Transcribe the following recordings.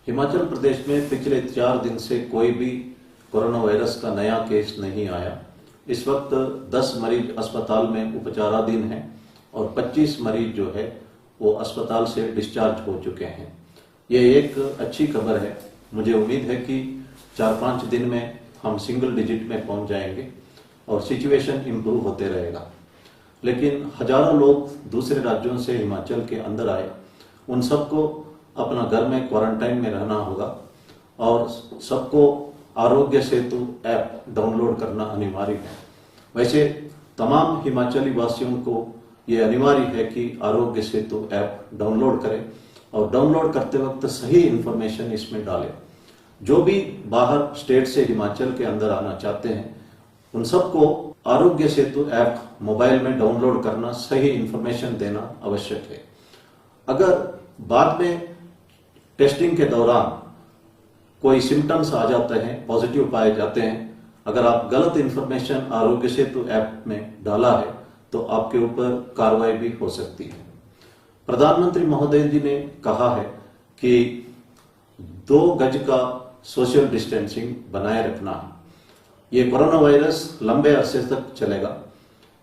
हिमाचल प्रदेश में पिछले 4 दिन से कोई भी कोरोना वायरस का नया केस नहीं आया। इस वक्त 10 मरीज अस्पताल में उपचाराधीन हैं और 25 मरीज जो है वो अस्पताल से डिस्चार्ज हो चुके हैं। ये एक अच्छी खबर है। मुझे उम्मीद है कि 4-5 दिन में हम सिंगल डिजिट में पहुंच जाएंगे और सिचुएशन इम्प्रूव होते रहेगा। लेकिन हजारों लोग दूसरे राज्यों से हिमाचल के अंदर आए, उन सबको अपना घर में क्वारंटाइन में रहना होगा और सबको आरोग्य सेतु ऐप डाउनलोड करना अनिवार्य है। वैसे तमाम हिमाचली वासियों को ये अनिवार्य है कि आरोग्य सेतु ऐप डाउनलोड करें और डाउनलोड करते वक्त सही इंफॉर्मेशन इसमें डालें। जो भी बाहर स्टेट से हिमाचल के अंदर आना चाहते हैं उन सबको आरोग्य सेतु ऐप मोबाइल में डाउनलोड करना, सही इंफॉर्मेशन देना आवश्यक है। अगर बाद में टेस्टिंग के दौरान कोई सिम्टम्स आ जाते हैं, पॉजिटिव पाए जाते हैं, अगर आप गलत इंफॉर्मेशन आरोग्य सेतु ऐप में डाला है तो आपके ऊपर कार्रवाई भी हो सकती है। प्रधानमंत्री महोदय जी ने कहा है कि 2 गज का सोशल डिस्टेंसिंग बनाए रखना है। ये कोरोना वायरस लंबे अरसे तक चलेगा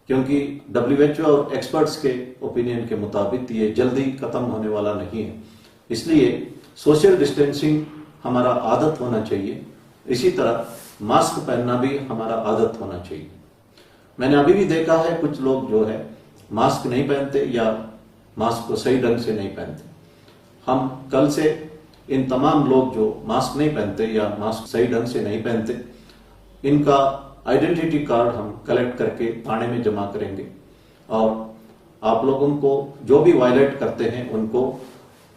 क्योंकि WHO और एक्सपर्ट्स के ओपिनियन के मुताबिक ये जल्दी खत्म होने वाला नहीं है। इसलिए सोशल डिस्टेंसिंग हमारा आदत होना चाहिए। इसी तरह मास्क पहनना भी हमारा आदत होना चाहिए। मैंने अभी भी देखा है कुछ लोग जो है मास्क नहीं पहनते या मास्क को सही ढंग से नहीं पहनते। हम कल से इन तमाम लोग जो मास्क नहीं पहनते या मास्क सही ढंग से नहीं पहनते, इनका आइडेंटिटी कार्ड हम कलेक्ट करके थाने में जमा करेंगे और आप लोगों को जो भी वायलेट करते हैं उनको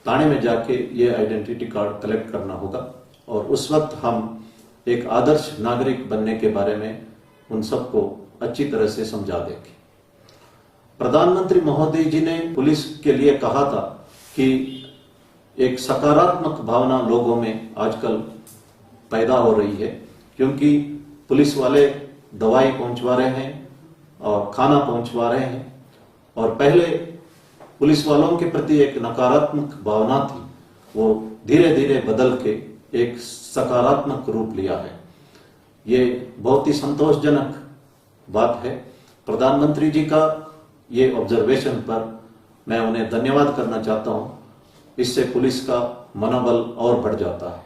थाने में जाके ये आइडेंटिटी कार्ड कलेक्ट करना होगा और उस वक्त हम एक आदर्श नागरिक बनने के बारे में उन सबको अच्छी तरह से समझा देंगे। प्रधानमंत्री महोदय जी ने पुलिस के लिए कहा था कि एक सकारात्मक भावना लोगों में आजकल पैदा हो रही है क्योंकि पुलिस वाले दवाई पहुंचवा रहे हैं और खाना पहुंचवा रहे हैं और पहले पुलिस वालों के प्रति एक नकारात्मक भावना थी, वो धीरे धीरे बदल के एक सकारात्मक रूप लिया है। ये बहुत ही संतोषजनक बात है। प्रधानमंत्री जी का ये ऑब्जर्वेशन पर मैं उन्हें धन्यवाद करना चाहता हूं। इससे पुलिस का मनोबल और बढ़ जाता है।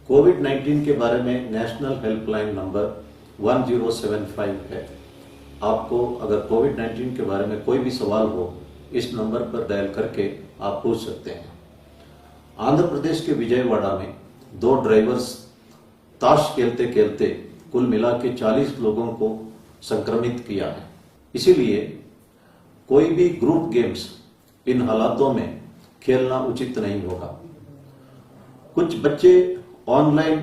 कोविड-19 के बारे में नेशनल हेल्पलाइन नंबर 1075 है। आपको अगर कोविड-19 के बारे में कोई भी सवाल हो, इस नंबर पर डायल करके आप पूछ सकते हैं। आंध्र प्रदेश के विजयवाड़ा में 2 ड्राइवर्स ताश खेलते खेलते कुल मिला के 40 लोगों को संक्रमित किया है। इसीलिए कोई भी ग्रुप गेम्स इन हालातों में खेलना उचित नहीं होगा। कुछ बच्चे ऑनलाइन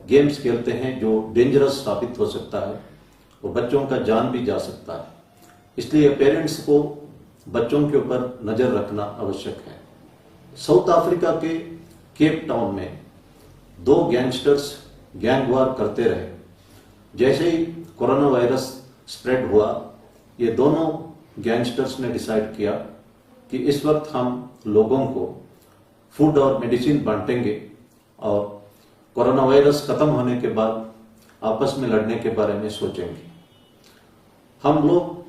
गेम्स खेलते हैं जो डेंजरस साबित हो सकता है और बच्चों का जान भी जा सकता है। इसलिए पेरेंट्स को बच्चों के ऊपर नजर रखना आवश्यक है। साउथ अफ्रीका के केप टाउन में 2 गैंगस्टर्स गैंग वार करते रहे। जैसे ही कोरोना वायरस स्प्रेड हुआ, ये दोनों गैंगस्टर्स ने डिसाइड किया कि इस वक्त हम लोगों को फूड और मेडिसिन बांटेंगे और कोरोना वायरस खत्म होने के बाद आपस में लड़ने के बारे में सोचेंगे। हम लोग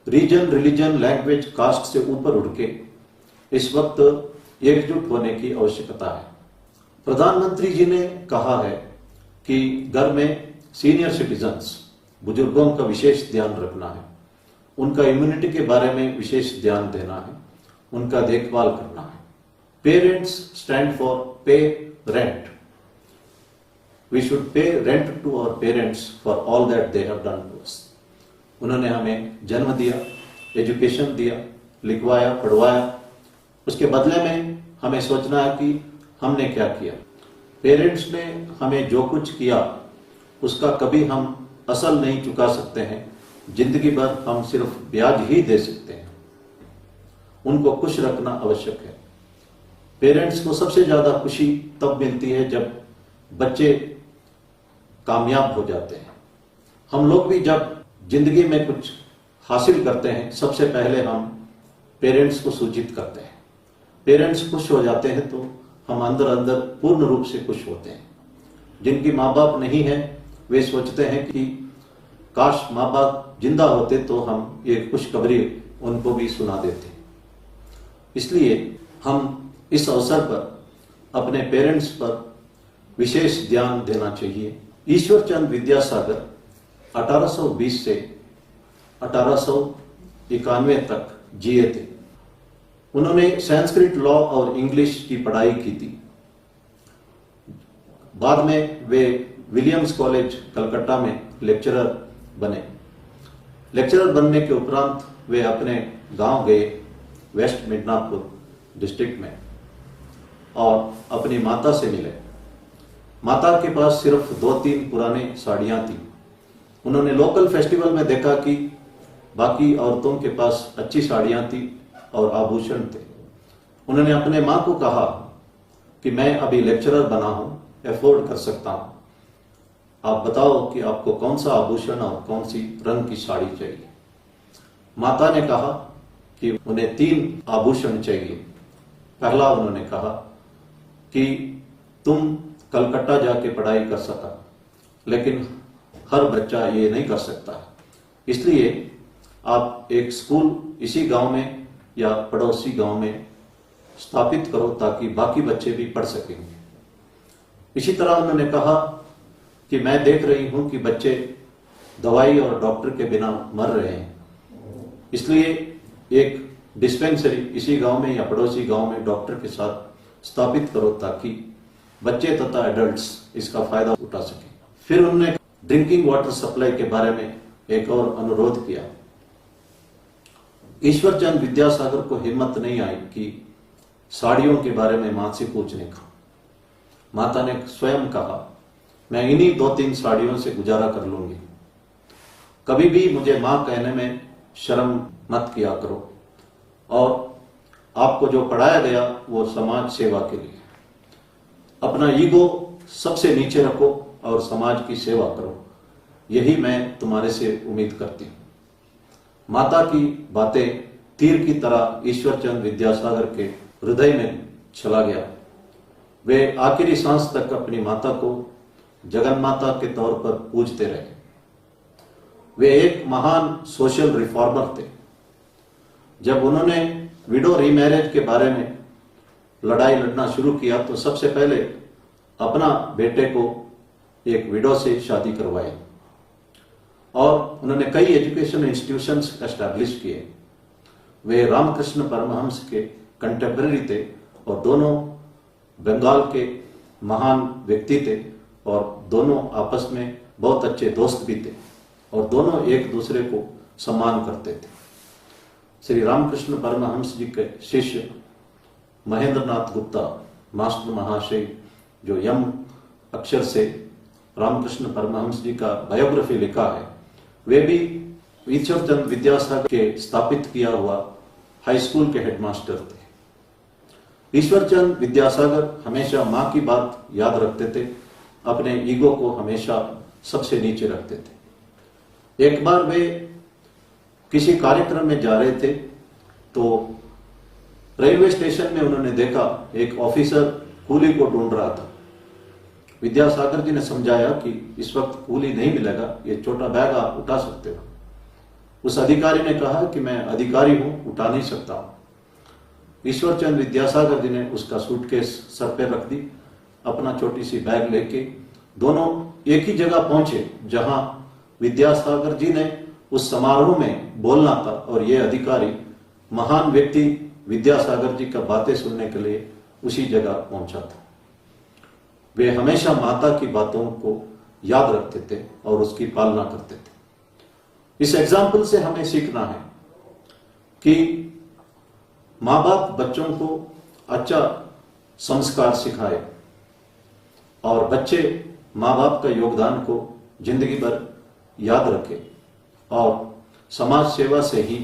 रीजन, रिलीजन, लैंग्वेज, कास्ट से ऊपर उठ के इस वक्त एकजुट होने की आवश्यकता है। प्रधानमंत्री जी ने कहा है कि घर में सीनियर सिटीजन्स, बुजुर्गों का विशेष ध्यान रखना है, उनका इम्यूनिटी के बारे में विशेष ध्यान देना है, उनका देखभाल करना है। Parents stand for pay rent. We should pay rent to our parents for all that they have done to us. उन्होंने हमें जन्म दिया, एजुकेशन दिया, लिखवाया, पढ़वाया, उसके बदले में हमें सोचना है कि हमने क्या किया। पेरेंट्स ने हमें जो कुछ किया उसका कभी हम असल नहीं चुका सकते हैं। जिंदगी भर हम सिर्फ ब्याज ही दे सकते हैं। उनको खुश रखना आवश्यक है। पेरेंट्स को सबसे ज्यादा खुशी तब मिलती है जब बच्चे कामयाब हो जाते हैं। हम लोग भी जब जिंदगी में कुछ हासिल करते हैं, सबसे पहले हम पेरेंट्स को सूचित करते हैं। पेरेंट्स खुश हो जाते हैं तो हम अंदर अंदर पूर्ण रूप से खुश होते हैं। जिनकी माँ बाप नहीं है वे सोचते हैं कि काश माँ बाप जिंदा होते तो हम ये खुशखबरी उनको भी सुना देते। इसलिए हम इस अवसर पर अपने पेरेंट्स पर विशेष ध्यान देना चाहिए। ईश्वरचंद विद्यासागर 1820 से 1891 तक जिए थे। उन्होंने संस्कृत लॉ और इंग्लिश की पढ़ाई की थी। बाद में वे विलियम्स कॉलेज कलकत्ता में लेक्चरर बने। लेक्चरर बनने के उपरांत वे अपने गांव गए वेस्ट मिदनापुर डिस्ट्रिक्ट में और अपनी माता से मिले। माता के पास सिर्फ 2-3 पुरानी साड़ियां थी। उन्होंने लोकल फेस्टिवल में देखा कि बाकी औरतों के पास अच्छी साड़ियां थी और आभूषण थे। उन्होंने अपने मां को कहा कि मैं अभी लेक्चरर बना हूं, अफोर्ड कर सकता हूं, आप बताओ कि आपको कौन सा आभूषण और कौन सी रंग की साड़ी चाहिए। माता ने कहा कि उन्हें 3 आभूषण चाहिए। पहला उन्होंने कहा कि तुम कलकत्ता जाके पढ़ाई कर सका, लेकिन हर बच्चा ये नहीं कर सकता, इसलिए आप एक स्कूल इसी गांव में या पड़ोसी गांव में स्थापित करो ताकि बाकी बच्चे भी पढ़ सकेंगे। इसी तरह उन्होंने कहा कि मैं देख रही हूं कि बच्चे दवाई और डॉक्टर के बिना मर रहे हैं, इसलिए एक डिस्पेंसरी इसी गांव में या पड़ोसी गांव में डॉक्टर के साथ स्थापित करो ताकि बच्चे तथा एडल्ट्स इसका फायदा उठा सकें। फिर उन्होंने ड्रिंकिंग वाटर सप्लाई के बारे में एक और अनुरोध किया। ईश्वरचंद विद्यासागर को हिम्मत नहीं आई कि साड़ियों के बारे में मां से पूछने का। माता ने स्वयं कहा, मैं इन्हीं 2-3 साड़ियों से गुजारा कर लूंगी, कभी भी मुझे मां कहने में शर्म मत किया करो, और आपको जो पढ़ाया गया वो समाज सेवा के लिए। अपना ईगो सबसे नीचे रखो और समाज की सेवा करो, यही मैं तुम्हारे से उम्मीद करती हूं। माता की बातें तीर की तरह ईश्वरचंद विद्यासागर के हृदय में चला गया। वे आखिरी सांस तक अपनी माता को जगन माता के तौर पर पूजते रहे। वे एक महान सोशल रिफॉर्मर थे। जब उन्होंने विडो रीमैरिज के बारे में लड़ाई लड़ना शुरू किया तो सबसे पहले अपना बेटे को एक विडो से शादी करवाई और उन्होंने कई एजुकेशन इंस्टीट्यूशंस एस्टैब्लिश किए। वे रामकृष्ण परमहंस के कंटेम्पररी थे और दोनों बंगाल के महान व्यक्ति थे और दोनों आपस में बहुत अच्छे दोस्त भी थे और दोनों एक दूसरे को सम्मान करते थे। श्री रामकृष्ण परमहंस जी के शिष्य महेंद्र नाथ गुप्ता मास्टर महाशय, जो यम अक्षर से रामकृष्ण परमहंस जी का बायोग्राफी लिखा है, वे भी ईश्वरचंद विद्यासागर के स्थापित किया हुआ हाई स्कूल के हेडमास्टर थे। ईश्वरचंद विद्यासागर हमेशा मां की बात याद रखते थे, अपने ईगो को हमेशा सबसे नीचे रखते थे। एक बार वे किसी कार्यक्रम में जा रहे थे तो रेलवे स्टेशन में उन्होंने देखा एक ऑफिसर कूली को ढूंढ रहा था। विद्यासागर जी ने समझाया कि इस वक्त कूली नहीं मिलेगा, ये छोटा बैग आप उठा सकते हो। उस अधिकारी ने कहा कि मैं अधिकारी हूं, उठा नहीं सकता हूं। ईश्वरचंद विद्यासागर जी ने उसका सूटकेस सर पे रख दी, अपना छोटी सी बैग लेके दोनों एक ही जगह पहुंचे जहां विद्यासागर जी ने उस समारोह में बोलना था और ये अधिकारी महान व्यक्ति विद्यासागर जी का बातें सुनने के लिए उसी जगह पहुंचा था। वे हमेशा माता की बातों को याद रखते थे और उसकी पालना करते थे। इस एग्जाम्पल से हमें सीखना है कि माँ बाप बच्चों को अच्छा संस्कार सिखाए और बच्चे माँ बाप का योगदान को जिंदगी भर याद रखें और समाज सेवा से ही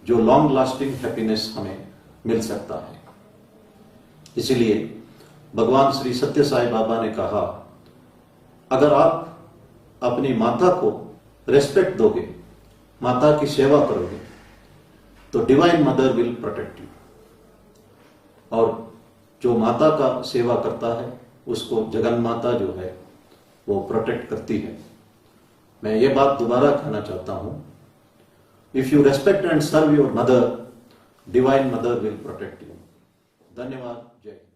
जो लॉन्ग लास्टिंग हैप्पीनेस हमें मिल सकता है। इसीलिए भगवान श्री सत्य साई बाबा ने कहा, अगर आप अपनी माता को रेस्पेक्ट दोगे, माता की सेवा करोगे, तो divine mother will protect you. और जो माता का सेवा करता है उसको जगन माता जो है वो प्रोटेक्ट करती है। मैं ये बात दोबारा कहना चाहता हूं, if you respect and serve your mother, divine mother will protect you. धन्यवाद। जय हिंद।